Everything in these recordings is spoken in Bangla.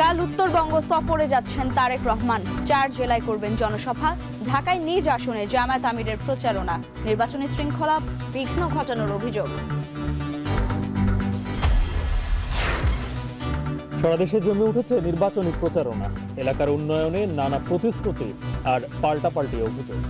কাল উত্তরবঙ্গ সফরে যাচ্ছেন তারেক রহমান। 4 জেলায় করবেন জনসভা। ঢাকায় নিজ আসনে জামায়াত আমিরের প্রচারণা। নির্বাচনী শৃঙ্খলা বিঘ্ন ঘটানোর অভিযোগ। সারা দেশে জমে উঠেছে নির্বাচনী প্রচারণা। এলাকার উন্নয়নে নানা প্রতিশ্রুতি আর পাল্টাপাল্টি অভিযোগ।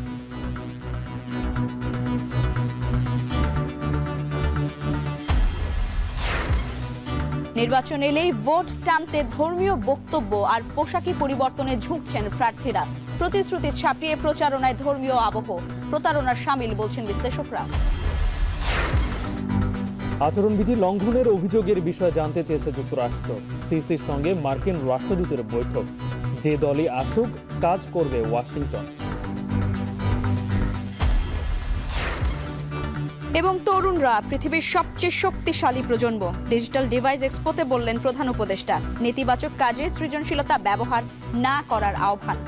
নির্বাচন এলেই ভোট টানতে ধর্মীয় বক্তব্য আর পোশাকি পরিবর্তনে ঝুঁকছেন প্রার্থীরা। প্রতিশ্রুতি ছাপিয়ে প্রচারণায় ধর্মীয় আবহ, প্রতারণার শামিল বলছেন বিশ্লেষকরা। আচরণবিধি লঙ্ঘনের অভিযোগের বিষয়ে জানতে চেয়েছে যুক্তরাষ্ট্র। সিসির সঙ্গে মার্কিন রাষ্ট্রদূতের বৈঠক। যে দলই আসুক, কাজ করবে ওয়াশিংটন। এবং তরুণরা পৃথিবীর সবচেয়ে শক্তিশালী প্রজন্ম। ডিজিটাল ডিভাইস এক্সপোতে বললেন প্রধান উপদেষ্টা। নেতিবাচক কাজে সৃজনশীলতা ব্যবহার না করার আহ্বান।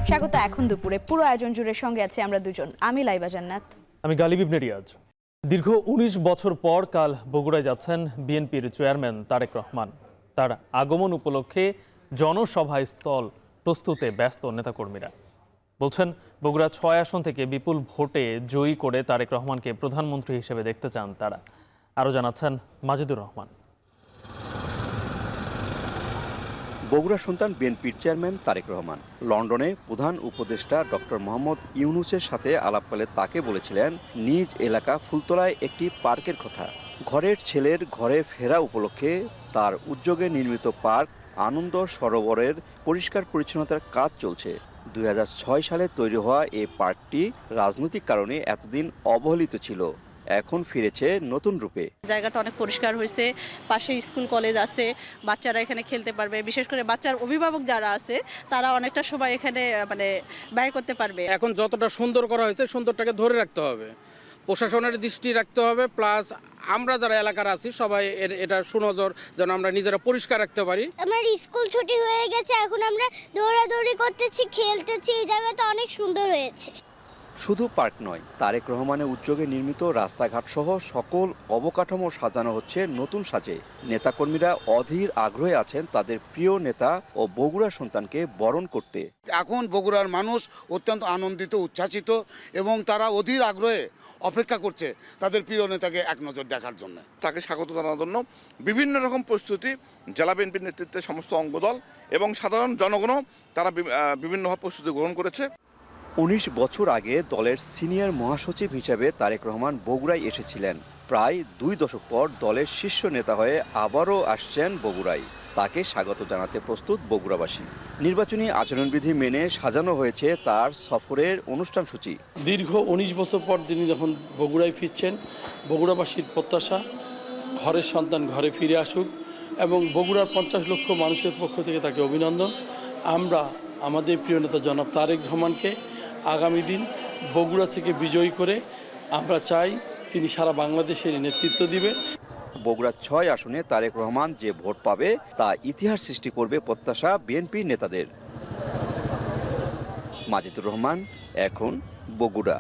স্বাগত এখন দুপুরে। পুরো আয়োজন জুড়ে সঙ্গে আছে আমরা দুজন। আমি লাইবা জান্নাত, আমি গালিব ইবনে রিয়াজ। দীর্ঘ 19 বছর পর কাল বগুড়ায় যাচ্ছেন বিএনপির চেয়ারম্যান তারেক রহমান। তার আগমন উপলক্ষে জনসভা স্থল প্রস্তুতে ব্যস্ত নেতাকর্মীরা। বলছেন বগুড়া 6 আসন থেকে বিপুল ভোটে জয়ী করে তারেক রহমানকে প্রধানমন্ত্রী হিসেবে দেখতে চান তারা। আরও জানাচ্ছেন মাজিদুর রহমান। বগুড়া সন্তান বিএনপির চেয়ারম্যান তারেক রহমান লন্ডনে প্রধান উপদেষ্টা ডক্টর মোহাম্মদ ইউনূসের সাথে আলাপকালে তাকে বলেছিলেন নিজ এলাকা ফুলতলায় একটি পার্কের কথা। ঘরের ছেলের ঘরে ফেরা উপলক্ষে তার উদ্যোগে নির্মিত পার্ক আনন্দ সরোবরের পরিষ্কার পরিচ্ছন্নতার কাজ চলছে। 2006 সালে তৈরি হওয়া এই পার্কটি রাজনৈতিক কারণে এতদিন অবহেলিত ছিল, এখন ফিরেছে নতুন রূপে। জায়গাটা অনেক পরিষ্কার হয়েছে, পাশে স্কুল কলেজ আছে, বাচ্চারা এখানে খেলতে পারবে। বিশেষ করে বাচ্চার অভিভাবক যারা আছে তারা অনেকটা সময় এখানে ব্যয় করতে পারবে। এখন যতটা সুন্দর করা হয়েছে সুন্দরটাকে ধরে রাখতে হবে, প্রশাসনের দৃষ্টি রাখতে হবে, প্লাস আমরা যারা এলাকার আছি সবাই এটা সুনজর যেন আমরা নিজেরা পরিষ্কার রাখতে পারি। আমার স্কুল ছুটি হয়ে গেছে, এখন আমরা দৌড়াদৌড়ি করতেছি, খেলতেছি। এই জায়গাটা অনেক সুন্দর হয়েছে। শুধু পার্ক নয়, তারেক রহমানের উদ্যোগে নির্মিত রাস্তাঘাট সহ সকল অবকাঠামো সাজানো হচ্ছে নতুন সাজে। নেতাকর্মীরা অধীর আগ্রহে আছেন তাদের প্রিয় নেতা ও বগুড়া সন্তানকে বরণ করতে। এখন বগুড়ার মানুষ অত্যন্ত আনন্দিত, উচ্ছ্বাসিত এবং তারা অধীর আগ্রহে অপেক্ষা করছে তাদের প্রিয় নেতাকে এক নজর দেখার জন্য। তাকে স্বাগত জানানোর জন্য বিভিন্ন রকম প্রস্তুতি জেলা বিএনপির নেতৃত্বে সমস্ত অঙ্গদল এবং সাধারণ জনগণও তারা বিভিন্নভাবে প্রস্তুতি গ্রহণ করেছে। 19 বছর আগে দলের সিনিয়র মহাসচিব হিসেবে তারেক রহমান বগুড়ায় এসেছিলেন। প্রায় 2 দশক পর দলের শীর্ষ নেতা হয়ে আবারও আসছেন বগুড়ায়। তাকে স্বাগত জানাতে প্রস্তুত বগুড়াবাসী। নির্বাচনী আচরণবিধি মেনে সাজানো হয়েছে তার সফরের অনুষ্ঠান সূচি। দীর্ঘ 19 বছর পর তিনি যখন বগুড়ায় ফিরছেন, বগুড়াবাসীর প্রত্যাশা ঘরের সন্তান ঘরে ফিরে আসুক এবং বগুড়ার 50 লক্ষ মানুষের পক্ষ থেকে তাকে অভিনন্দন। আমরা আমাদের প্রিয় নেতা জনাব তারেক রহমানকে আগামী দিন বগুড়া থেকে বিজয়ী করে আমরা চাই তিনি সারা বাংলাদেশের নেতৃত্ব দিবে। বগুড়া 6 আসনে তারেক রহমান যে ভোট পাবে তা ইতিহাস সৃষ্টি করবে প্রত্যাশা বিএনপি নেতাদের। মাজিদুর রহমান, এখন বগুড়া।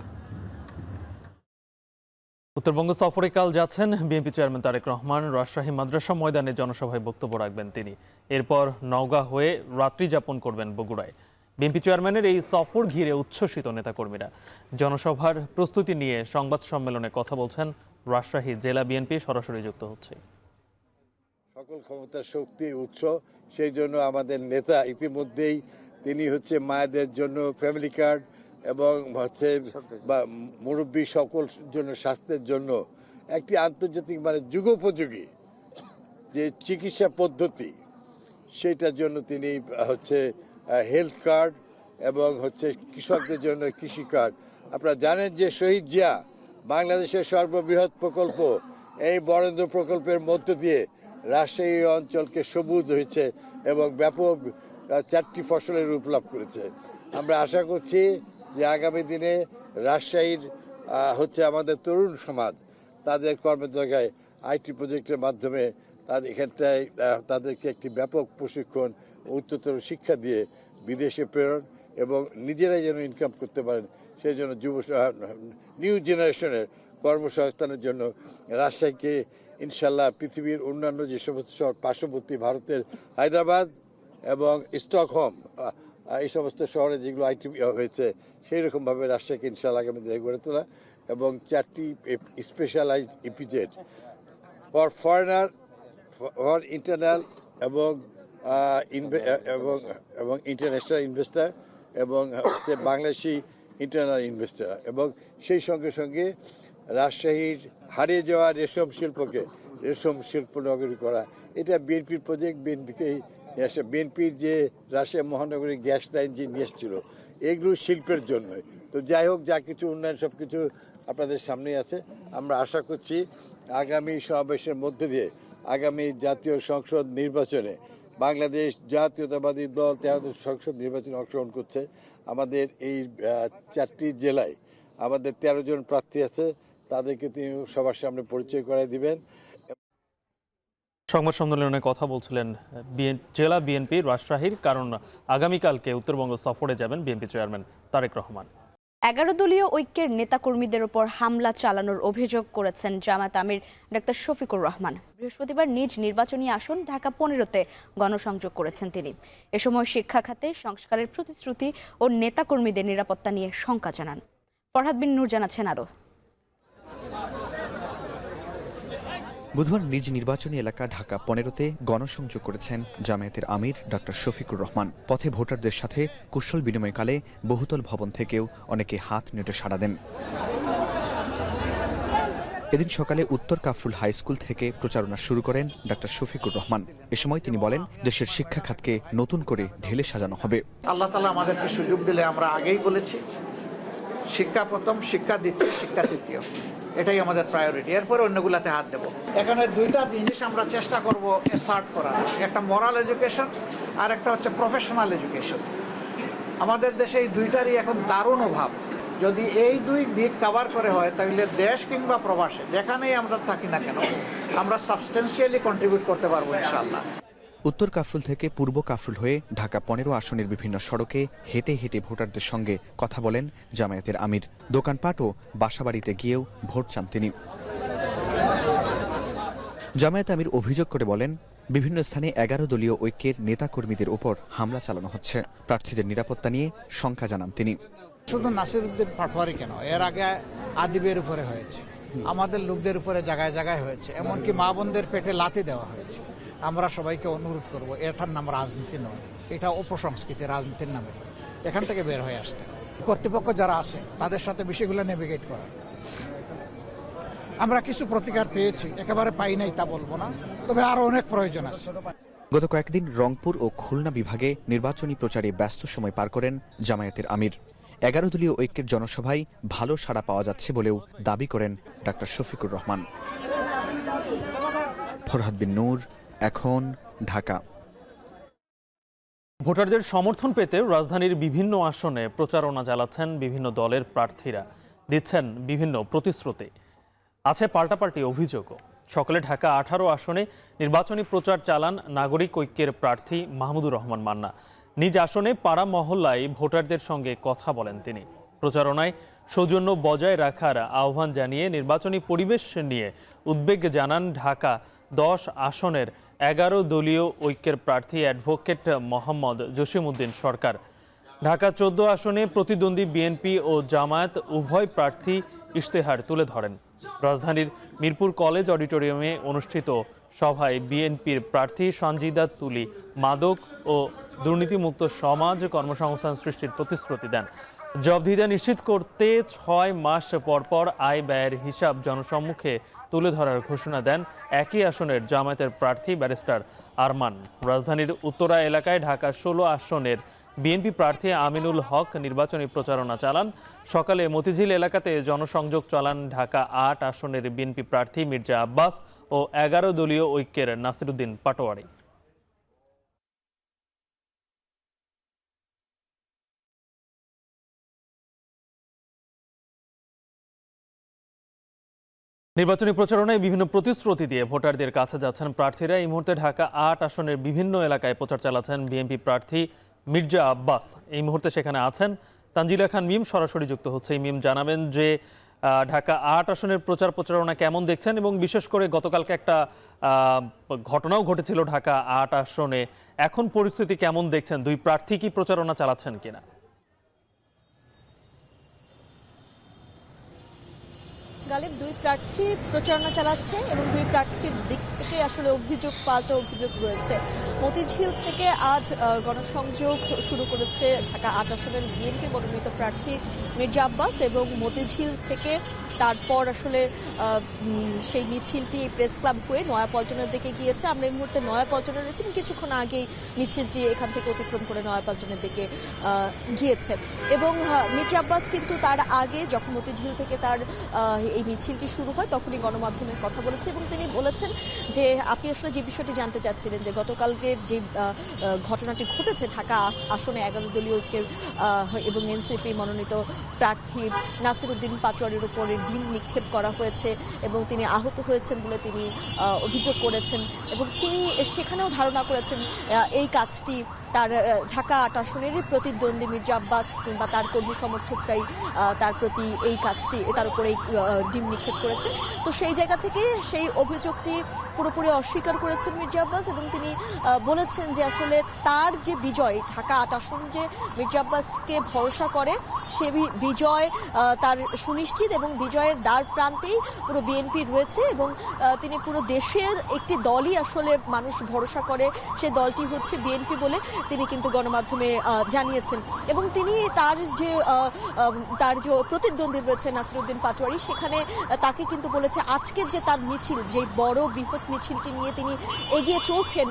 উত্তরবঙ্গ সফরে কাল যাচ্ছেন বিএনপি চেয়ারম্যান তারেক রহমান। রাজশাহী মাদ্রাসা ময়দানে জনসভায় বক্তব্য রাখবেন তিনি। এরপর নওগাঁ হয়ে রাত্রি যাপন করবেন বগুড়ায়। বিএনপি চেয়ারম্যানের এই সফর ঘিরে উচ্ছ্বসিত নেতাকর্মীরা। জনসভার প্রস্তুতি নিয়ে সংবাদ সম্মেলনে কথা বলছেন রাজশাহী জেলা বিএনপি। সরাসরি যুক্ত হচ্ছে। সকল ক্ষমতার শক্তি উৎস, সেই জন্য আমাদের নেতা ইতিমধ্যেই তিনি মায়েদের জন্য ফ্যামিলি কার্ড এবং বা মুরব্বী সকল জন্য স্বাস্থ্যের জন্য একটি আন্তর্জাতিক যুগোপযোগী যে চিকিৎসা পদ্ধতি, সেইটার জন্য তিনি হেলথ কার্ড এবং কৃষকদের জন্য কৃষি কার্ড। আপনারা জানেন যে শহীদ জিয়া বাংলাদেশের সর্ববৃহৎ প্রকল্প, এই বরেন্দ্র প্রকল্পের মধ্য দিয়ে রাজশাহী অঞ্চলকে সবুজ হয়েছে এবং ব্যাপক 4টি ফসলের রূপ লাভ করেছে। আমরা আশা করছি যে আগামী দিনে রাজশাহীর হচ্ছে আমাদের তরুণ সমাজ তাদের কর্মদক্ষতায় আইটি প্রজেক্টের মাধ্যমে তাদের এখানটায় তাদেরকে একটি ব্যাপক প্রশিক্ষণ উচ্চতর শিক্ষা দিয়ে বিদেশে প্রেরণ এবং নিজেরাই যেন ইনকাম করতে পারেন সেই জন্য নিউ জেনারেশনের কর্মসংস্থানের জন্য রাজশাহীকে ইনশাল্লাহ পৃথিবীর অন্যান্য যে সমস্ত শহর পার্শ্ববর্তী ভারতের হায়দ্রাবাদ এবং স্টকহোম এই সমস্ত শহরে যেগুলো আইটি হয়েছে সেই রকমভাবে রাজশাহীকে ইনশাল্লাহ আগামী দিনে গড়ে তোলা এবং 4টি specialised EPZ for foreigner for internal এবং এবং ইন্টারন্যাশনাল ইনভেস্টার এবং হচ্ছে বাংলাদেশি ইন্টারনাল ইনভেস্টার এবং সেই সঙ্গে সঙ্গে রাজশাহীর হারিয়ে যাওয়া রেশম শিল্পকে রেশম শিল্প নগরী করা এটা বিএনপির প্রজেক্ট। বিএনপির যে রাজশাহী মহানগরী গ্যাস লাইন যে নিয়ে এসেছিল এগুলো শিল্পের জন্যই। তো যাই হোক, যা কিছু উন্নয়ন সব কিছু আপনাদের সামনেই আছে। আমরা আশা করছি আগামী সমাবেশের মধ্যে দিয়ে আগামী জাতীয় সংসদ নির্বাচনে বাংলাদেশ জাতীয়তাবাদী দল 13 সংসদ নির্বাচনে অংশগ্রহণ করছে। আমাদের এই 4টি জেলায় আমাদের 13 জন প্রার্থী আছে, তাদেরকে তিনি সবার সামনে পরিচয় করায় দিবেন। সংবাদ সম্মেলনে কথা বলছিলেন জেলা বিএনপি রাজশাহীর, কারণ আগামীকালকে উত্তরবঙ্গ সফরে যাবেন বিএনপি চেয়ারম্যান তারেক রহমান। 11 দলীয় ঐক্যের নেতাকর্মীদের উপর হামলা চালানোর অভিযোগ করেছেন জামায়াত আমির ডাক্তার শফিকুর রহমান। বৃহস্পতিবার নিজ নির্বাচনী আসন ঢাকা 15-তে গণসংযোগ করেছেন তিনি। এ সময় শিক্ষা খাতে সংস্কারের প্রতিশ্রুতি ও নেতাকর্মীদের নিরাপত্তা নিয়ে শঙ্কা জানান। ফরহাদ বিন নূর জানাচ্ছেন আরো। বুধবার নিজ নির্বাচনী এলাকা ঢাকা 15-তে গণসংযোগ করেছেন জামায়াতের আমির ডাক্তার শফিকুর রহমান। পথে ভোটারদের সাথে কুশল বিনিময়কালে বহুতল ভবন থেকেও অনেকে হাত নেড়ে সাড়া দেন। এদিন সকালে উত্তর কাফরুল হাই স্কুল থেকে প্রচারণা শুরু করেন ডাক্তার শফিকুর রহমান। এ সময় তিনি বলেন, দেশের শিক্ষা খাতকে নতুন করে ঢেলে সাজানো হবে। আল্লাহ তাআলা আমাদেরকে সুযোগ দিলে আমরা আগেই বলেছি শিক্ষা প্রথম, শিক্ষা দ্বিতীয়, শিক্ষা তৃতীয়, এটাই আমাদের প্রায়োরিটি। এরপরে অন্যগুলাতে হাত দেব। এখানে 2টা জিনিস আমরা চেষ্টা করব এসার্ট করার, একটা মোরাল এডুকেশন আর একটা হচ্ছে প্রফেশনাল এডুকেশন। আমাদের দেশে এই 2টারই এখন দারুণ অভাব। যদি এই 2 দিক কভার করে হয় তাহলে দেশ কিংবা প্রবাসে যেখানেই আমরা থাকি না কেন আমরা সাবস্টেন্সিয়ালি কন্ট্রিবিউট করতে পারবো ইনশাআল্লাহ। উত্তর কাফরুল থেকে পূর্ব কাফরুল হয়ে ঢাকা 15 আসনের বিভিন্ন সড়কে হেঁটে হেঁটে ভোটারদের সঙ্গে কথা বলেন জামায়াতের আমির। দোকানপাট ও বাসাবাড়িতে গিয়েও ভোট চান তিনি। জামায়াত আমির অভিযোগ করে বলেন, বিভিন্ন স্থানে 11 দলীয় ঐক্যের নেতাকর্মীদের উপর হামলা চালানো হচ্ছে। প্রার্থীদের নিরাপত্তা নিয়ে শঙ্কা জানান তিনি। শুধু নাসিরউদ্দিন পাটোয়ারি কেন, এর আগে আদিবের উপরে হয়েছে, আমাদের লোকদের উপরে জায়গায় জায়গায় হয়েছে, এমনকি মা বোনদের পেটে লাথি দেওয়া হয়েছে। আমরা সবাইকে অনুরোধ করব, এটার নাম রাজনীতি নয়, এটা অপসংস্কৃতি, রাজনীতির নামে এখান থেকে বের হয়ে আসতে কর্তৃপক্ষ যারা আছে তাদের সাথে বিষয়গুলো নেভিগেট করা। আমরা কিছু প্রতিকার পেয়েছি, একেবারে পাই নাই তা বলবো না, তবে আরো অনেক প্রয়োজন আছে। গত কয়েকদিন রংপুর ও খুলনা বিভাগে নির্বাচনী প্রচারে ব্যস্ত সময় পার করেন জামায়াতের আমির। 11 দলীয় ঐক্যের জনসভায় ভালো সাড়া পাওয়া যাচ্ছে বলেও দাবি করেন ডাক্তার শফিকুর রহমান। ফরহাদ বিন নূর, এখন, ঢাকা। ভোটারদের সমর্থন পেতে রাজধানীর বিভিন্ন আসনে প্রচারণা চালাচ্ছেন বিভিন্ন দলের প্রার্থীরা, দিচ্ছেন বিভিন্ন প্রতিশ্রুতি। আছে পাল্টাপাল্টি অভিযোগও। সকালে ঢাকা 18 আসনে নির্বাচনী প্রচার চালান নাগরিক ঐক্যের প্রার্থী মাহমুদুর রহমান মান্না। নিজ আসনে পাড়া মহল্লায় ভোটারদের সঙ্গে কথা বলেন তিনি। প্রচারণায় সৌজন্য বজায় রাখার আহ্বান জানিয়ে নির্বাচনী পরিবেশ নিয়ে উদ্বেগ জানান ঢাকা 10 আসনের 11 দলীয় ঐক্যের প্রার্থী অ্যাডভোকেট মোহাম্মদ জসিমউদ্দিন সরকার। ঢাকা 14 আসনে প্রতিদ্বন্দ্বী বিএনপি ও জামায়াত উভয় প্রার্থী ইশতেহার তুলে ধরেন। রাজধানীর মিরপুর কলেজ অডিটোরিয়ামে অনুষ্ঠিত সভায় বিএনপির প্রার্থী সঞ্জিদা তুলি মাদক ও দুর্নীতিমুক্ত সমাজ কর্মসংস্থান সৃষ্টির প্রতিশ্রুতি দেন। জবাবদিহিতা নিশ্চিত করতে 6 মাস পরপর আয় ব্যয়ের হিসাব জনসম্মুখে তুলে ধরার ঘোষণা দেন একই আসনের জামায়াতের প্রার্থী ব্যারিস্টার আরমান। রাজধানীর উত্তরা এলাকায় ঢাকা 16 আসনের বিএনপি প্রার্থী আমিনুল হক নির্বাচনী প্রচারণা চালান। সকালে মতিঝিল এলাকাতে জনসংযোগ চালান ঢাকা 8 আসনের বিএনপি প্রার্থী মির্জা আব্বাস ও 11 দলীয় ঐক্যের নাসিরউদ্দিন পাটোয়ারি। নির্বাচনী প্রচারণায় বিভিন্ন প্রতিশ্রুতি দিয়ে ভোটারদের কাছে যাচ্ছেন প্রার্থীরা। এই মুহূর্তে ঢাকা ৮ আসনের বিভিন্ন এলাকায় প্রচার চালাচ্ছেন বিএনপি প্রার্থী মির্জা আব্বাস। এই মুহূর্তে সেখানে আছেন তানজিলা খান মিম, সরাসরি যুক্ত হচ্ছে। এই মিম, জানাবেন যে ঢাকা ৮ আসনের প্রচারণা কেমন দেখছেন, এবং বিশেষ করে গতকালকে একটা ঘটনাও ঘটেছিল ঢাকা ৮ আসনে। এখন পরিস্থিতি কেমন দেখছেন? দুই প্রার্থী কি প্রচারণা চালাচ্ছেন কিনা? গালিব, দুই প্রার্থী প্রচারণা চালাচ্ছে এবং দুই প্রার্থীর দিক থেকে আসলে পাল্টা অভিযোগ রয়েছে। মতিঝিল থেকে আজ গণসংযোগ শুরু করেছে ঢাকা ৮ আসনের বিএনপি মনোনীত প্রার্থী মির্জা আব্বাস, এবং মতিঝিল থেকে তারপর আসলে সেই মিছিলটি প্রেস ক্লাব হয়ে নয়াপল্টনের দিকে গিয়েছে। আমরা এই মুহূর্তে নয়াপল্টনে রয়েছি, কিছুক্ষণ আগেই মিছিলটি এখান থেকে অতিক্রম করে নয়াপল্টনের দিকে গিয়েছে। এবং মির্জা আব্বাস কিন্তু তার আগে যখন মতিঝিল থেকে তার এই মিছিলটি শুরু হয় তখনই গণমাধ্যমের কথা বলেছে, এবং তিনি বলেছেন যে আপনি আসলে যে বিষয়টি জানতে চাচ্ছিলেন যে গতকালকের যে ঘটনাটি ঘটেছে ঢাকা আসনে 11 দলীয় ঐক্যের এবং এনসিপি মনোনীত প্রার্থী নাসিরউদ্দিন পাটোয়ারির উপরে ডিম নিক্ষেপ করা হয়েছে এবং তিনি আহত হয়েছেন বলে তিনি অভিযোগ করেছেন, এবং তিনি সেখানেও ধারণা করেছেন এই কাজটি তার ঢাকা ৮ আসনেরই প্রতিদ্বন্দ্বী মির্জা আব্বাস কিংবা তার কর্মী সমর্থকরাই তার প্রতি এই কাজটি তার উপরে ডিম নিক্ষেপ করেছে। তো সেই জায়গা থেকে সেই অভিযোগটি পুরোপুরি অস্বীকার করেছেন মির্জা আব্বাস, এবং তিনি বলেছেন যে আসলে তার যে বিজয় ঢাকা ৮ আসন যে মির্জা আব্বাসকে ভরসা করে সে বিজয় তার সুনিশ্চিত, এবং বিজয়ের দ্বার প্রান্তেই পুরো বিএনপি রয়েছে, এবং তিনি পুরো দেশের একটি দলই আসলে মানুষ ভরসা করে, সে দলটি হচ্ছে বিএনপি বলে তিনি কিন্তু গণমাধ্যমে জানিয়েছেন। এবং তিনি তার যে প্রতিদ্বন্দ্বী রয়েছে নাসিরউদ্দিন পাটোয়ারি, সেখানে তাকে কিন্তু বলেছে আজকের যে তার মিছিল, যে বড় বৃহৎ মিছিলটি নিয়ে তিনি এগিয়ে চলছেন,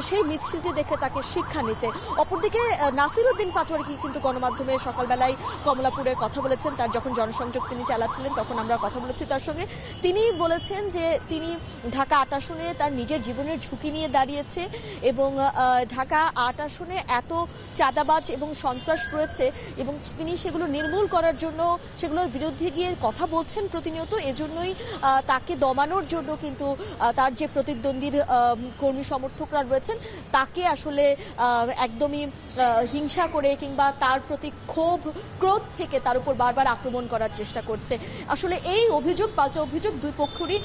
সেই মিছিলটি দেখে তাকে শিক্ষা নিতে। অপরদিকে নাসিরউদ্দিন পাটোয়ারি কিন্তু গণমাধ্যমে সকালবেলায় কমলাপুরে কথা বলেছেন, তার যখন জনসংযোগ তিনি চালাচ্ছিলেন তখন আমরা কথা বলেছি তার সঙ্গে। তিনি বলেছেন যে তিনি ঢাকা ৮ আসনে তার নিজের জীবনের ঝুঁকি নিয়ে দাঁড়িয়েছে, এবং ঢাকা ৮ আসনে এত চাঁদাবাজ এবং সন্ত্রাস রয়েছে, এবং তিনি সেগুলো নির্মূল করার জন্য সেগুলোর বিরুদ্ধে গিয়ে কথা বলছেন প্রতিনিয়ত। এজন্যই তাকে দমানোর জন্য কিন্তু তার যে প্রতিদ্বন্দ্বীর কর্মী সমর্থকরা রয়েছেন তাকে আসলে একদমই হিংসা করে কিংবা তার প্রতি ক্রোধ থেকে তার উপর বারবার আক্রমণ করার চেষ্টা করছে। আসলে এই অভিযোগ পাল্টা অভিযোগ দুই পক্ষেরই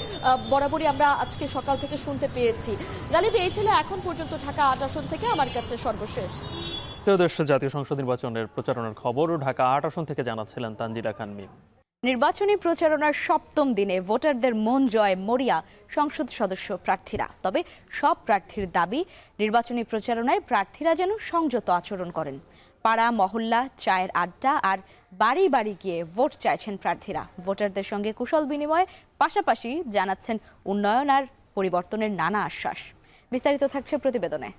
বরাবরই আমরা আজকে সকাল থেকে শুনতে পেয়েছি। গালিব, এই ছিল এখন পর্যন্ত ঢাকা ৮ আসন থেকে আমার কাছে সর্বশেষ। ত্রয়োদশ জাতীয় সংসদ নির্বাচনের প্রচারণার খবর ঢাকা ৮ আসন থেকে জানাচ্ছিলেন তানজিলা খান মিম। নির্বাচনী প্রচারণার সপ্তম দিনে ভোটারদের মন জয় মরিয়া সংসদ সদস্য প্রার্থীরা। তবে সব প্রার্থীর দাবি নির্বাচনী প্রচারণায় প্রার্থীরা যেন সংযত আচরণ করেন। পাড়া মহল্লা, চায়ের আড্ডা আর বাড়ি বাড়ি গিয়ে ভোট চাইছেন প্রার্থীরা। ভোটারদের সঙ্গে কুশল বিনিময় পাশাপাশি জানাচ্ছেন উন্নয়ন আর পরিবর্তনের নানা আশ্বাস। বিস্তারিত থাকছে প্রতিবেদনে।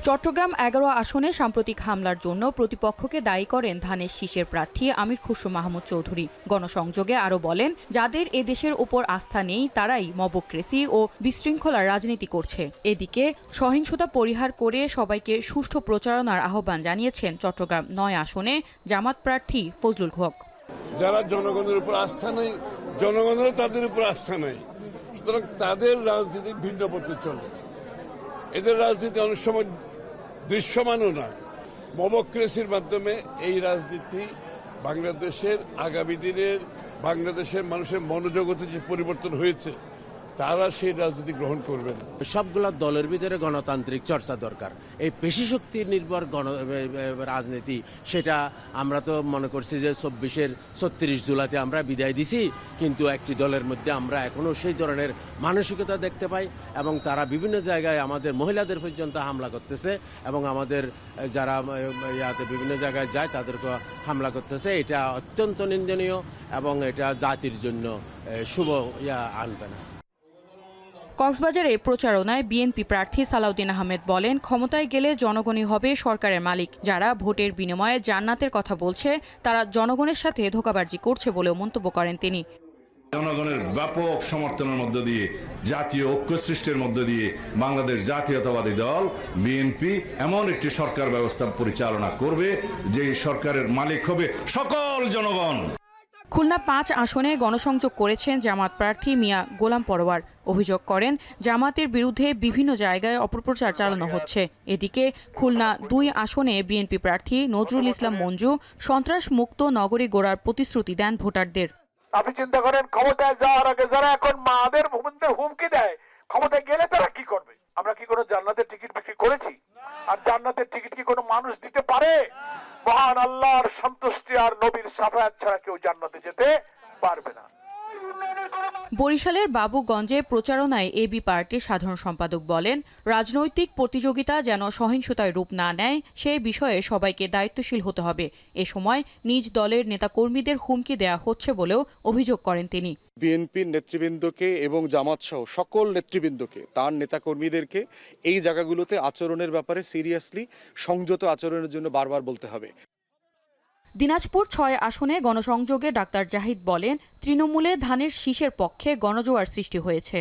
চট্টগ্রাম 11 আসনে সাম্প্রতিক হামলার জন্য প্রতিপক্ষকে দায়ী করেন ধানের শীষের প্রার্থী আমির খুসরো মাহমুদ চৌধুরী। গণসংযোগে আরও বলেন, যাদের এ দেশের উপর আস্থা নেই তারাই মবক্রেসি ও বিশৃঙ্খলার রাজনীতি করছে। এদিকে সহিংসতা পরিহার করে সবাইকে সুষ্ঠু প্রচারণার আহ্বান জানিয়েছেন চট্টগ্রাম 9 আসনে জামাত প্রার্থী ফজলুল হক। যারা জনগণের উপর আস্থা নেই, জনগণেরও তাদের উপর আস্থা নেই, সুতরাং তাদের রাজনীতি ভিন্ন পথে চলে। এদের রাজনীতি অনেক সময় দৃশ্যমানও না। মবক্রেসির মাধ্যমে এই রাজনীতি বাংলাদেশের আগামী দিনের বাংলাদেশের মানুষের মনোজগতে যে পরিবর্তন হয়েছে তারা সেই রাজনীতি গ্রহণ করবে না। সবগুলা দলের ভিতরে গণতান্ত্রিক চর্চা দরকার। এই পেশি শক্তি নির্ভর রাজনীতি, সেটা আমরা তো মনে করছি যে 24-এর 36 জুলাইতে আমরা বিদায় দিছি, কিন্তু একটি দলের মধ্যে আমরা এখনো সেই ধরনের মানসিকতা দেখতে পাই, এবং তারা বিভিন্ন জায়গায় আমাদের মহিলাদের পর্যন্ত হামলা করতেছে, এবং আমাদের যারা বিভিন্ন জায়গায় যায় তাদেরকে হামলা করতেছে। এটা অত্যন্ত নিন্দনীয় এবং এটা জাতির জন্য শুভ আনবে না। কক্সবাজারে প্রচারণায় বিএনপি প্রার্থী সালাউদ্দিন আহমেদ বলেন, ক্ষমতায় গেলে জনগণই হবে সরকারের মালিক। যারা ভোটের বিনিময়ে জান্নাতের কথা বলছে তারা জনগণের সাথে ধোঁকাবাজি করছে বলেও মন্তব্য করেন তিনি। জনগণের ব্যাপক সমর্থনের মধ্য দিয়ে, জাতীয় ঐক্য সৃষ্টির মধ্য দিয়ে বাংলাদেশ জাতীয়তাবাদী দল বিএনপি এমন একটি সরকার ব্যবস্থা পরিচালনা করবে যে সরকারের মালিক হবে সকল জনগণ। খুলনা ৫ আসনে গণসংযোগ করেছেন জামাত প্রার্থী মিয়া গোলাম পরোয়ার। অভিযোগ করেন জামাতের বিরুদ্ধে বিভিন্ন জায়গায় অপপ্রচার চালানো হচ্ছে। এদিকে খুলনা ২ আসনে বিএনপি প্রার্থী নজরুল ইসলাম মঞ্জু সন্ত্রাস মুক্ত নগরী গড়ার প্রতিশ্রুতি দেন ভোটারদের। আপনি চিন্তা করেন, ক্ষমতায় যাওয়ার আগে যারা এখন মাদের ভূমিদের হুমকি দেয়, ক্ষমতায় গেলে তারা কি করবে? আমরা কি কোনো জান্নাতের টিকিট বিক্রি করেছি? আর জান্নাতের টিকিট কি কোনো মানুষ দিতে পারে? মহান আল্লাহর সন্তুষ্টি আর নবীর সাফায়াত ছাড়া কেউ জান্নাতে যেতে পারবে না। বরিশালের বাবুগঞ্জে প্রচারণায় এবি পার্টির সাধারণ সম্পাদক বলেন, রাজনৈতিক প্রতিযোগিতা যেন সহিংসতায় রূপ না নেয় সে বিষয়ে সবাইকে দায়িত্বশীল হতে হবে। এ সময় নিজ দলের নেতাকর্মীদের হুমকি দেয়া হচ্ছে বলেও অভিযোগ করেন তিনি। বিএনপির নেতৃবৃন্দকে এবং জামাত সহ সকল নেতৃবৃন্দকে, তার নেতাকর্মীদেরকে এই জায়গাগুলোতে আচরণের ব্যাপারে সিরিয়াসলি সংযত আচরণের জন্য বারবার বলতে হবে। দিনাজপুর ৬ আসনে গণসংযোগে ডাক্তার জাহিদ বলেন, তৃণমূলে ধানের শীষের পক্ষে গণজোয়ার সৃষ্টি হয়েছে।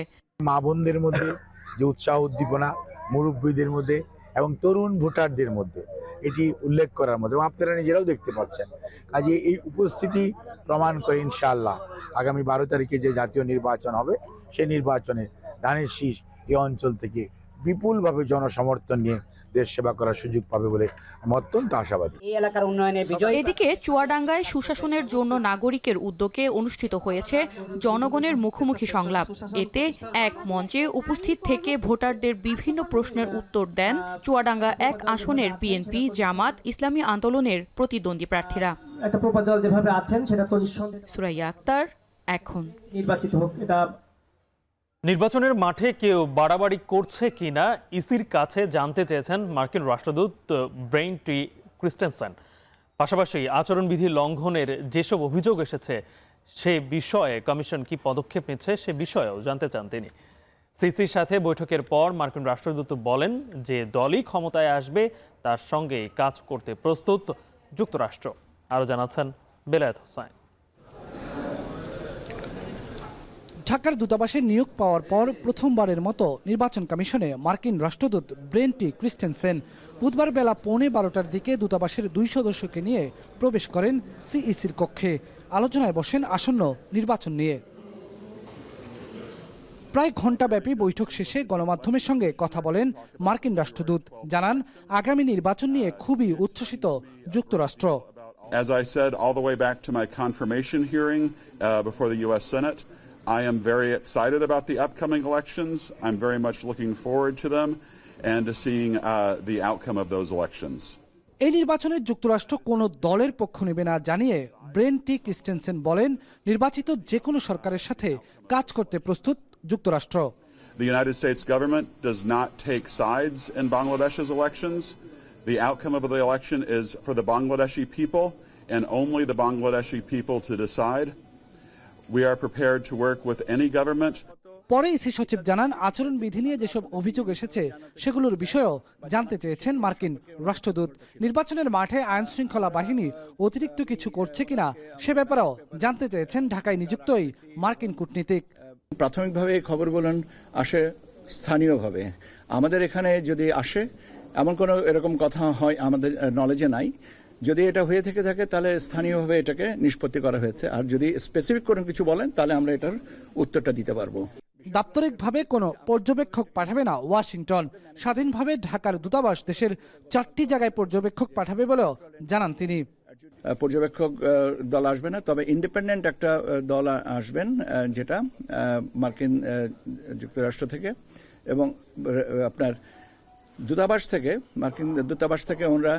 মা বোনদের মধ্যে যে উৎসাহ উদ্দীপনা, মুরব্বীদের মধ্যে এবং তরুণ ভোটারদের মধ্যে এটি উল্লেখ করার মধ্যে, এবং আপনারা নিজেরাও দেখতে পাচ্ছেন। কাজে এই উপস্থিতি প্রমাণ করে ইনশাআল্লাহ আগামী ১২ তারিখে যে জাতীয় নির্বাচন হবে সেই নির্বাচনে ধানের শীষ এই অঞ্চল থেকে বিপুলভাবে জনসমর্থন নিয়ে দেশ সেবা করার সুযোগ পাবে বলে আমি অত্যন্ত আশাবাদী। এই এলাকার উন্নয়নে বিজয়। এদিকে চুয়াডাঙ্গায় সুশাসনের জন্য নাগরিকের উদ্যোগে অনুষ্ঠিত হয়েছে জনগণের মুখোমুখি সংলাপ। এতে এক মঞ্চে উপস্থিত থেকে ভোটারদের বিভিন্ন প্রশ্নের উত্তর দেন চুয়াডাঙ্গা ১ আসনের বিএনপি, জামাত, ইসলামী আন্দোলনের প্রতিদ্বন্দ্বী প্রার্থীরা। একটা প্রপোজাল যেভাবে আছেন সেটা তো সুরাইয়া আক্তার, এখন। নির্বাচিত হোক। এটা নির্বাচনের মাঠে কেউ বাড়াবাড়ি করছে কিনা ইসির কাছে জানতে চেয়েছেন মার্কিন রাষ্ট্রদূত ব্রেইন টি ক্রিস্টেনসেন। পাশাপাশি আচরণবিধি লঙ্ঘনের যেসব অভিযোগ এসেছে সে বিষয়ে কমিশন কি পদক্ষেপ নিচ্ছে সে বিষয়েও জানতে চান তিনি। সিসির সাথে বৈঠকের পর মার্কিন রাষ্ট্রদূত বলেন যে দলই ক্ষমতায় আসবে তার সঙ্গে কাজ করতে প্রস্তুত যুক্তরাষ্ট্র। আরও জানাচ্ছেন বেলায়েত হোসেন। ঢাকার দূতাবাসে নিয়োগ পাওয়ার পর প্রথমবারের মতো নির্বাচন কমিশনে মার্কিন রাষ্ট্রদূত ব্রেন টি ক্রিস্টেনসেন বুধবার বেলা 11:15টার দিকে দূতাবাসের 2 সদস্যকে নিয়ে প্রবেশ করেন সিইসির কক্ষে। আলোচনায় বসেন আসন্ন নির্বাচন নিয়ে। প্রায় ঘণ্টাব্যাপী বৈঠক শেষে গণমাধ্যমের সঙ্গে কথা বলেন মার্কিন রাষ্ট্রদূত। জানান, আগামী নির্বাচন নিয়ে খুবই উচ্ছ্বসিত যুক্তরাষ্ট্র। As I said all the way back to my confirmation hearing before the U.S. Senate, I am very excited about the upcoming elections. I'm very much looking forward to them and to seeing the outcome of those elections. এই নির্বাচনে যুক্তরাষ্ট্র কোনো দলের পক্ষ নেবে না জানিয়ে ব্রেন টি ক্রিস্টেনসেন বলেন, নির্বাচিত যে কোনো সরকারের সাথে কাজ করতে প্রস্তুত যুক্তরাষ্ট্র। The United States government does not take sides in Bangladesh's elections. The outcome of the election is for the Bangladeshi people and only the Bangladeshi people to decide. We are prepared to work with any government. পরে ইসি সচিব জানান, আচরণবিধি নিয়ে যেসব অভিযোগ এসেছে সেগুলোর বিষয়েও জানতে চেয়েছেন মার্কিন রাষ্ট্রদূত। নির্বাচনের মাঠে আইন শৃঙ্খলা বাহিনী অতিরিক্ত কিছু করছে কিনা সে ব্যাপারেও জানতে চেয়েছেন ঢাকায় নিযুক্ত এই মার্কিন কূটনীতিক। প্রাথমিকভাবে এই খবরগুলো আসে স্থানীয়ভাবে। আমাদের এখানে যদি আসে এমন কোনো এরকম কথা হয় আমাদের নলেজে নাই। যদি এটা হয়ে থেকে থাকে তাহলে স্থানীয়ভাবে এটাকে নিষ্পত্তি করা হয়েছে। আর যদি স্পেসিফিক কোনো কিছু বলেন তাহলে আমরা এটার উত্তরটা দিতে পারবো। দাপ্তরিকভাবে কোনো পর্যবেক্ষক পাঠাবে না ওয়াশিংটন। স্বাধীনভাবে ঢাকার দূতাবাস দেশের 4টি জায়গায় পর্যবেক্ষক পাঠাবে বলেও জানান তিনি। পর্যবেক্ষক দল আসবে না, তবে ইন্ডিপেন্ডেন্ট একটা দল আসবেন যেটা মার্কিন যুক্তরাষ্ট্র থেকে এবং আপনার দূতাবাস থেকে, মার্কিন দূতাবাস থেকে ওনারা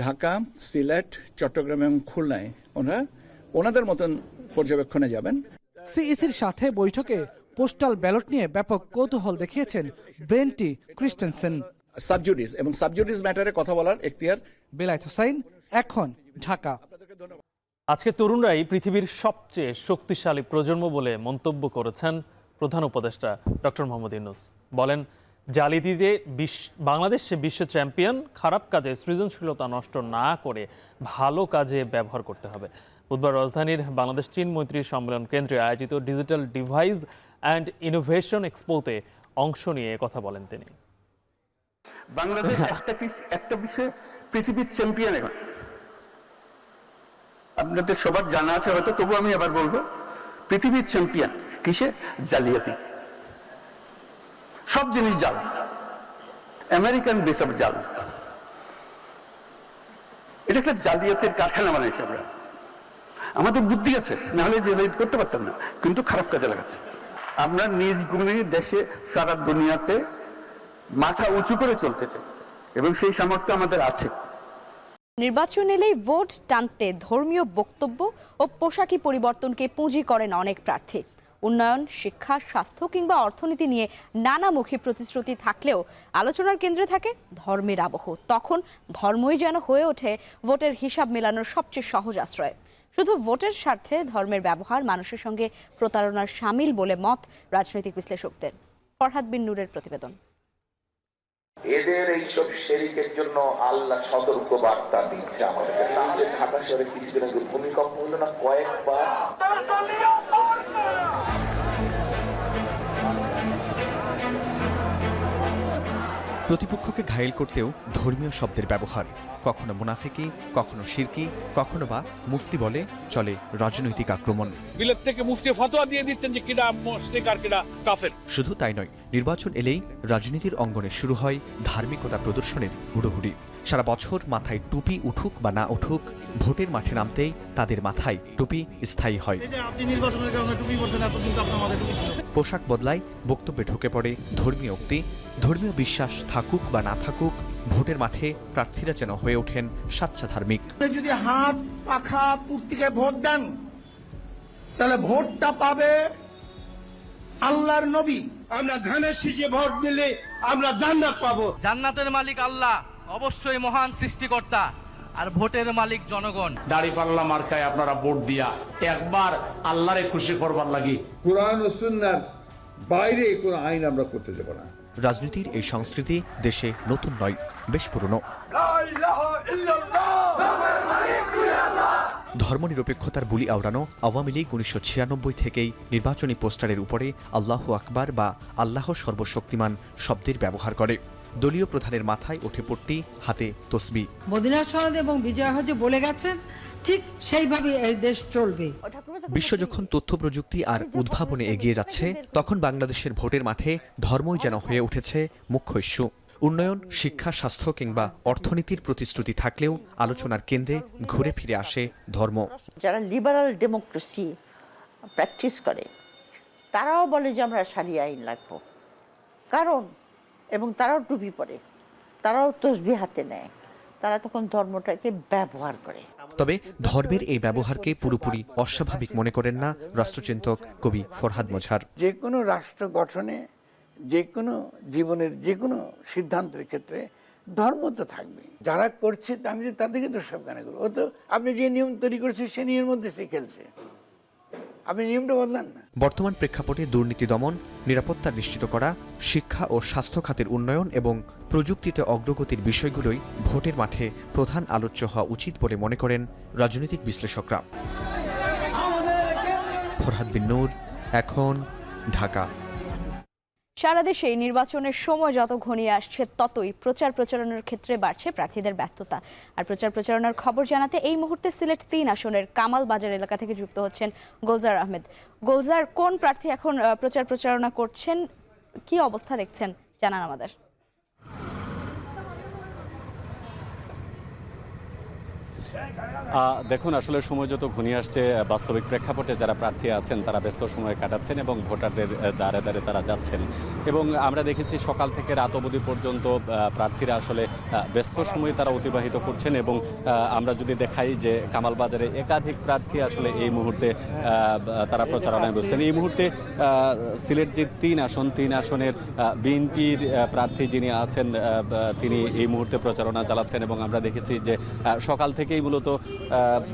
ঢাকা, সিলেট, চট্টগ্রাম এবং খুলনায় ওনাদের মতন পর্যবেক্ষণে যাবেন। সিইসির সাথে বৈঠকে পোস্টাল ব্যালট নিয়ে ব্যাপক কৌতূহল দেখিয়েছেন ব্রেন টি ক্রিস্টেনসেন। সাবজুডিস এবং সাবজুডিস ম্যাটারে কথা বলার এখতিয়ার। বেলায়েত হোসেন, এখন, ঢাকা। আজকে তরুণরাই পৃথিবীর সবচেয়ে শক্তিশালী প্রজন্ম বলে মন্তব্য করেছেন প্রধান উপদেষ্টা ডক্টর মোহাম্মদ ইউনূস। বলেন, জালিয়াতিতে বাংলাদেশ বিশ্ব চ্যাম্পিয়ন। খারাপ কাজে সৃজনশীলতা নষ্ট না করে ভালো কাজে ব্যবহার করতে হবে। বুধবার রাজধানীর বাংলাদেশ চীন মৈত্রী সম্মেলন কেন্দ্রে আয়োজিত ডিজিটাল ডিভাইস অ্যান্ড ইনোভেশন এক্সপোতে অংশ নিয়ে কথা বলেন তিনি। বাংলাদেশ একটা বিষয়ে পৃথিবীর চ্যাম্পিয়ন। এখন আপনাদের সবার জানা আছে হয়তো, তবু আমি আবার বলবো, পৃথিবীর চ্যাম্পিয়ন কিসে? জালিয়াতি। সব জিনিস জাল, আমেরিকান দেশের জাল। এটা একটা জালিয়াতের কারখানা বানাইছে আমরা। আমাদের বুদ্ধি আছে, নাহলে জালিয়াতি করতে পারতাম না, কিন্তু খারাপ কাজে লাগাচ্ছে। আমরা নিজ গুণে দেশে সারা দুনিয়াতে মাথা উঁচু করে চলতে চাই এবং সেই সামর্থ্য আমাদের আছে। নির্বাচন এলেই ভোট টানতে ধর্মীয় বক্তব্য ও পোশাকি পরিবর্তনকে পুঁজি করেন অনেক প্রার্থী। উন্নয়ন, শিক্ষা, স্বাস্থ্য কিংবা অর্থনীতি নিয়ে নানামুখী প্রতিশ্রুতি থাকলেও আলোচনার কেন্দ্রে থাকে ধর্মের আবহ। তখন ধর্মই যেন হয়ে ওঠে ভোটের হিসাব মেলানোর সবচেয়ে সহজ আশ্রয়। শুধু ভোটের স্বার্থে ধর্মের ব্যবহার মানুষের সঙ্গে প্রতারণার শামিল বলে মত রাজনৈতিক বিশ্লেষকদের। ফরহাদ বিন নূরের প্রতিবেদন। এদের এইসব শেরিকের জন্য আল্লাহ সতর্ক বার্তা দিচ্ছে আমাদেরকে। তাহলে ঢাকা শহরে কিছুদিন আগে ভূমিকম্প হলো না কয়েকবার। প্রতিপক্ষকে ঘায়েল করতেও ধর্মীয় শব্দের ব্যবহার, কখনো মুনাফিকি, কখনো শিরকি, কখনো বা মুফতি বলে চলে রাজনৈতিক আক্রমণ। বিলেত থেকে মুফতি ফতোয়া দিয়ে দিচ্ছেন যে কিডা মুশরিক আর কিডা কাফের। শুধু তাই নয়, নির্বাচন এলেই রাজনীতির অঙ্গনে শুরু হয় ধার্মিকতা প্রদর্শনের হুড়োহুড়ি। সারা বছর মাথায় টুপি উঠুক বা না উঠুক, ভোটের মাঠে নামতেই তাদের মাথায় টুপি স্থায়ী হয়। পোশাক বদলায়, বক্তব্যে ঢুকে পড়ে ধর্মীয় উক্তি। ধর্মীয় বিশ্বাস থাকুক বা না থাকুক, ভোটের মাঠে প্রার্থীরা যেন হয়ে ওঠেন সাচ্চা ধার্মিক। যদি হাত পাখা পূর্তিকে ভোট দেন, তাহলে ভোটটা পাবে আল্লাহর নবী। আমরা ধানের শীষে ভোট দিলে আমরা জান্নাত পাবো। জান্নাতের মালিক আল্লাহ, অবশ্যই মহান সৃষ্টিকর্তা, আর ভোটের মালিক জনগণ। দাড়িপাল্লা মার্কায় আপনারা ভোট দিয়া একবার আল্লাহরে খুশি করবার লাগি। কোরআন ও সুন্নাহর বাইরে কোনো আইন আমরা করতে দেব না। রাজনীতির এই সংস্কৃতি দেশে নতুন নয়, বেশ পুরনো। ধর্মনিরপেক্ষতার বুলি আওড়ানো আওয়ামী লীগ 1996 থেকেই নির্বাচনী পোস্টারের উপরে আল্লাহু আকবার বা আল্লাহ সর্বশক্তিমান শব্দের ব্যবহার করে। দলীয় প্রধানের মাথায় ওঠে পট্টি, হাতে তসবিহ। মদিনা সনদ এবং বিজয় হজে বলে গেছেন, ঠিক সেইভাবে এই দেশ চলবে। বিশ্ব যখন তথ্য প্রযুক্তি আর উদ্ভাবনে এগিয়ে যাচ্ছে, তখন বাংলাদেশের ভোটের মাঠে ধর্মই যেন হয়ে উঠেছে মুখ্য ইস্যু। উন্নয়ন, শিক্ষা, স্বাস্থ্য কিংবা অর্থনীতির প্রতিশ্রুতি থাকলেও আলোচনার কেন্দ্রে ঘুরে ফিরে আসে ধর্ম। যারা লিবারাল ডেমোক্রেসি প্র্যাকটিস করে তারাও বলে যে আমরা শারিয়া আইন লাগবো, কারণ এবং তারাও টুপি পরে, তারাও তসবিহ হাতে নেয়, তারা তখন ধর্মটাকে ব্যবহার করে। তবে ধর্মের এই ব্যবহারকে পুরোপুরি অস্বাভাবিক মনে করেন না রাষ্ট্রচিন্তক কবি ফরহাদ মোছার। যে কোনো রাষ্ট্র গঠনে, যে কোনো জীবনের যে কোনো সিদ্ধান্তের ক্ষেত্রে ধর্ম তো থাকবে। যারা করছে আমি যে তাদেরকে তো সব গানে করবো, ও তো আপনি যে নিয়ম তৈরি করছে সে নিয়মের মধ্যে সে খেলছে, আপনি নিয়মটা বদলান না। বর্তমান প্রেক্ষাপটে দুর্নীতি দমন, নিরাপত্তা নিশ্চিত করা, শিক্ষা ও স্বাস্থ্য খাতের উন্নয়ন এবং প্রযুক্তিতে অগ্রগতির বিষয়গুলোই ভোটের মাঠে প্রধান আলোচ্য হওয়া উচিত বলে মনে করেন রাজনৈতিক বিশ্লেষকরা। ফরহাদ বিন নূর, এখন, ঢাকা। সারা দেশে নির্বাচনের সময় যত ঘনিয়ে আসছে ততই প্রচার প্রচারণার ক্ষেত্রে বাড়ছে প্রার্থীদের ব্যস্ততা। আর প্রচার প্রচারণার খবর জানাতে এই মুহূর্তে সিলেট 3 আসনের কামাল বাজার এলাকা থেকে যুক্ত হচ্ছেন গোলজার আহমেদ। গোলজার, কোন প্রার্থী এখন প্রচার প্রচারণা করছেন, কি অবস্থা দেখছেন জানান আমাদের। দেখুন, আসলে সময় যত ঘনিয়ে আসছে, বাস্তবিক প্রেক্ষাপটে যারা প্রার্থী আছেন তারা ব্যস্ত সময় কাটাচ্ছেন এবং ভোটারদের দ্বারে দ্বারে তারা যাচ্ছেন। এবং আমরা দেখেছি সকাল থেকে রাত অবধি পর্যন্ত প্রার্থীরা আসলে ব্যস্ত সময় তারা অতিবাহিত করছেন। এবং আমরা যদি দেখাই যে কামাল বাজারে একাধিক প্রার্থী আসলে এই মুহূর্তে তারা প্রচারণায় বসছেন। এই মুহূর্তে সিলেট যে 3 আসন, 3 আসনের বিএনপির প্রার্থী যিনি আছেন তিনি এই মুহূর্তে প্রচারণা চালাচ্ছেন। এবং আমরা দেখেছি যে সকাল থেকেই মূলত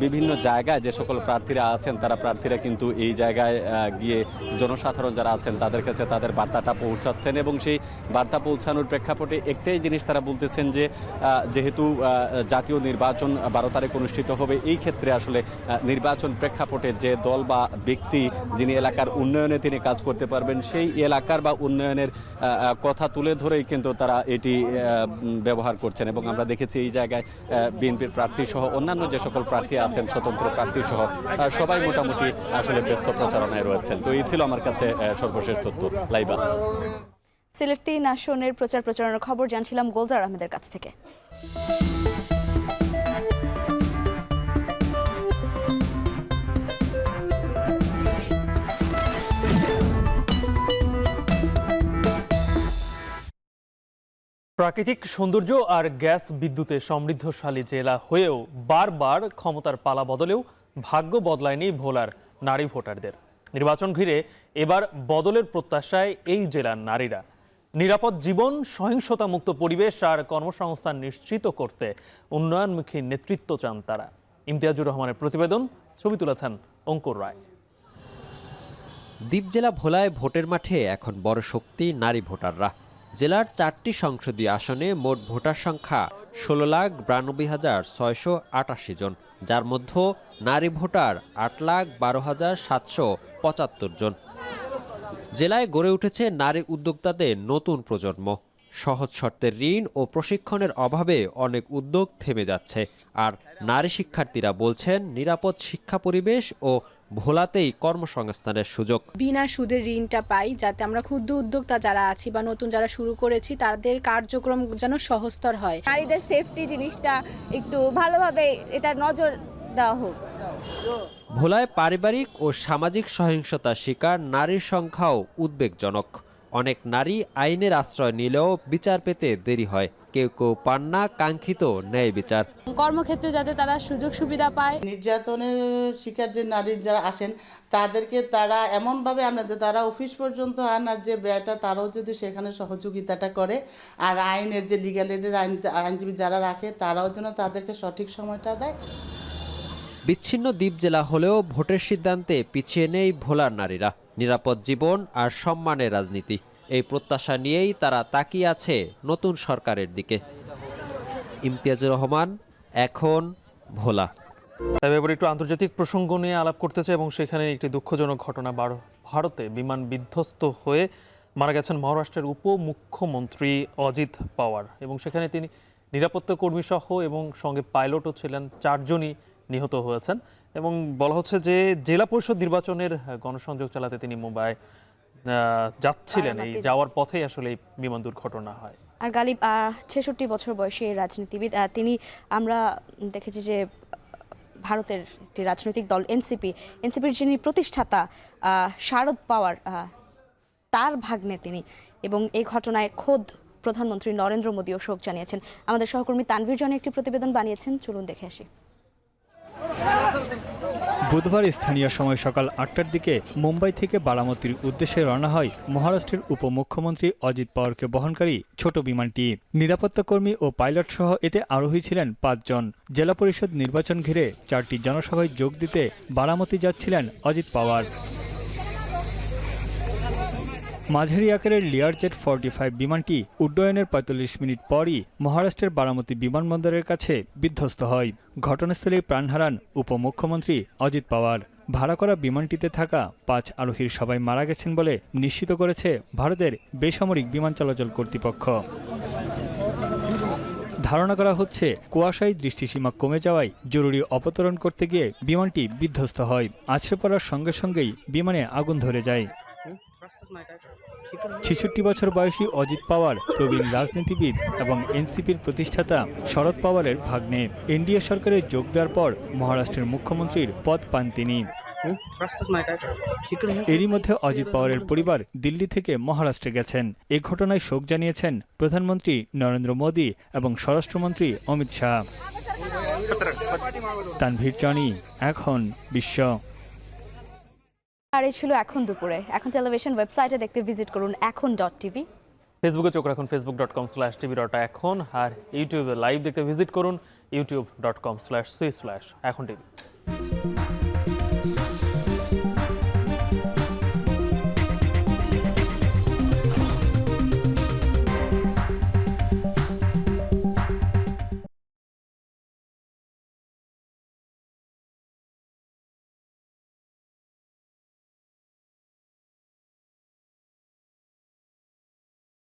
বিভিন্ন জায়গায় যে সকল প্রার্থীরা আছেন তারা প্রার্থীরা কিন্তু এই জায়গায় গিয়ে জনসাধারণ যারা আছেন তাদের কাছে তাদের বার্তাটা পৌঁছাচ্ছেন। এবং সেই বার্তা পৌঁছানোর প্রেক্ষাপটে একটাই জিনিস তারা বলতেছেন যে যেহেতু জাতীয় নির্বাচন 12 তারিখ অনুষ্ঠিত হবে, এই ক্ষেত্রে আসলে নির্বাচন প্রেক্ষাপটে যে দল বা ব্যক্তি যিনি এলাকার উন্নয়নে তিনি কাজ করতে পারবেন, সেই এলাকার বা উন্নয়নের কথা তুলে ধরেই কিন্তু তারা এটি ব্যবহার করছেন। এবং আমরা দেখেছি এই জায়গায় বিএনপির প্রার্থী সহ অন্যান্য যে সকল প্রার্থী আছেন স্বতন্ত্র প্রার্থী সহ সবাই মোটামুটি আসলে ব্যস্ত প্রচারণায় রয়েছেন। তো এই ছিল আমার কাছে সর্বশেষ তথ্য। লাইবা। সিলেট ৩ আসনের প্রচারণার খবর জানছিলাম গোলজার আহমেদের কাছ থেকে। প্রাকৃতিক সৌন্দর্য আর গ্যাস বিদ্যুতে সমৃদ্ধশালী জেলা হয়েও বারবার ক্ষমতার পালা বদলেও ভাগ্য বদলায়নি ভোলার নারী ভোটারদের। নির্বাচন ঘিরে এবার বদলের প্রত্যাশায় এই জেলার নারীরা। নিরাপদ জীবন, সহিংসতা মুক্ত পরিবেশ আর কর্মসংস্থান নিশ্চিত করতে উন্নয়নমুখী নেতৃত্ব চান তারা। ইমতিয়াজুর রহমানের প্রতিবেদন, ছবি তুলেছেন অঙ্কুর রায়। দ্বীপ জেলা ভোলায় ভোটের মাঠে এখন বড় শক্তি নারী ভোটাররা। জেলার ৪টি সংসদীয় আসনে মোট ভোটার সংখ্যা ১৬,৯২,৬৮৮ জন, যার মধ্যে নারী ভোটার ৮,১২,৭৭৫ জন। জেলায় গড়ে উঠেছে নারী উদ্যোক্তাদের নতুন প্রজন্ম। সহজ শর্তের ঋণ ও প্রশিক্ষণের অভাবে অনেক উদ্যোগ থেমে যাচ্ছে। আর নারী শিক্ষার্থীরা বলছেন নিরাপদ শিক্ষা পরিবেশ ও ভোলাতেই কর্মসংস্থানের সুযোগ। বিনা সুদের ঋণটা পাই, যাতে আমরা ক্ষুদ্র উদ্যোক্তা যারা আছি বা নতুন যারা শুরু করেছি তাদের কার্যক্রম যেন সহজতর হয়। নারীদের সেফটি জিনিসটা একটু ভালোভাবে এটা নজর দেওয়া হোক। ভোলায় পারিবারিক ও সামাজিক সহিংসতার শিকার নারীর সংখ্যাও উদ্বেগজনক। অনেক নারী আইনের আশ্রয় নিলেও বিচার পেতে দেরি হয়। কেউ কেউ পান না কাঙ্ক্ষিত ন্যায় বিচার। কর্মক্ষেত্রে যাতে তারা সুযোগ সুবিধা পায়। নির্যাতনের শিকার যে নারী যারা আসেন তাদেরকে তারা এমনভাবে আনে যে তারা অফিস পর্যন্ত আনার যে ব্যয়টা তারাও যদি সেখানে সহযোগিতাটা করে, আর আইনের যে লিগ্যাল এডের আইনজীবী যারা রাখে তারাও যেন তাদেরকে সঠিক সময়টা দেয়। বিচ্ছিন্ন দ্বীপ জেলা হলেও ভোটের সিদ্ধান্তে পিছিয়ে নেই ভোলার নারীরা। নিরাপদ জীবন আর সম্মানের রাজনীতি, এই প্রত্যাশা নিয়েই তারা তাকিয়ে আছে নতুন সরকারের দিকে। ইমতিয়াজুর রহমান, এখন ভোলা। এবার একটু আন্তর্জাতিক প্রসঙ্গ নিয়ে আলাপ করতে চাই এবং সেখানে একটি দুঃখজনক ঘটনা। ভারতে বিমান বিধ্বস্ত হয়ে মারা গেছেন মহারাষ্ট্রের উপমুখ্যমন্ত্রী অজিত পাওয়ার এবং সেখানে তিনি নিরাপত্তা কর্মী সহ এবং সঙ্গে পাইলটও ছিলেন, 4 জনই নিহত হয়েছেন এবং বলা হচ্ছে যে জেলা পরিষদ নির্বাচনের গণসংযোগ চালাতে তিনি মুম্বাই যাচ্ছিলেন। এই যাওয়ার পথেই আসলে এই বিমান দুর্ঘটনা হয়। আর গালিব 66 বছর বয়সী রাজনীতিবিদ তিনি, আমরা দেখেছি যে ভারতের একটি রাজনৈতিক দল এনসিপির যিনি প্রতিষ্ঠাতা শারদ পাওয়ার তার ভাগ্নে তিনি, এবং এই ঘটনায় খোদ প্রধানমন্ত্রী নরেন্দ্র মোদীও শোক জানিয়েছেন। আমাদের সহকর্মী তানভীর জন একটি প্রতিবেদন বানিয়েছেন, চলুন দেখে আসি। বুধবার স্থানীয় সময় সকাল 8টার দিকে মুম্বাই থেকে বারামতির উদ্দেশ্যে রওনা হয় মহারাষ্ট্রের উপমুখ্যমন্ত্রী অজিত পাওয়ারকে বহনকারী ছোট বিমানটি। নিরাপত্তাকর্মী ও পাইলট সহ এতে আরোহী ছিলেন 5 জন। জেলা পরিষদ নির্বাচন ঘিরে 4টি জনসভায় যোগ দিতে বারামতি যাচ্ছিলেন অজিত পাওয়ার। মাঝারি আকারের লিয়ারজেট 45 বিমানটি উড্ডয়নের 45 মিনিট পরই মহারাষ্ট্রের বারামতি বিমানবন্দরের কাছে বিধ্বস্ত হয়। ঘটনাস্থলেই প্রাণ হারান উপমুখ্যমন্ত্রী অজিত পাওয়ার। ভাড়া করা বিমানটিতে থাকা 5 আরোহীর সবাই মারা গেছেন বলে নিশ্চিত করেছে ভারতের বেসামরিক বিমান চলাচল কর্তৃপক্ষ। ধারণা করা হচ্ছে কুয়াশায় দৃষ্টিসীমা কমে যাওয়ায় জরুরি অবতরণ করতে গিয়ে বিমানটি বিধ্বস্ত হয়। আছড়ে পড়ার সঙ্গে সঙ্গেই বিমানে আগুন ধরে যায়। 66 বছর বয়সী অজিত পাওয়ার প্রবীণ রাজনীতিবিদ এবং এনসিপির প্রতিষ্ঠাতা শরদ পাওয়ারের ভাগ্নে। এনডিএ সরকারে যোগ দেওয়ার পর মহারাষ্ট্রের মুখ্যমন্ত্রীর পদ পান তিনি। এরই মধ্যে অজিত পাওয়ারের পরিবার দিল্লি থেকে মহারাষ্ট্রে গেছেন। এ ঘটনায় শোক জানিয়েছেন প্রধানমন্ত্রী নরেন্দ্র মোদী এবং স্বরাষ্ট্রমন্ত্রী অমিত শাহ। তানভীর জনি, এখন বিশ্ব। আর এই ছিল এখন দুপুরে। এখন টেলিভিশন ওয়েবসাইটে দেখতে ভিজিট করুন এখন.tv। ফেসবুকে চোখ রাখুন facebook.com/tv.এখন, আর ইউটিউবে লাইভ দেখতে ভিজিট করুন youtube.com/এখন TV।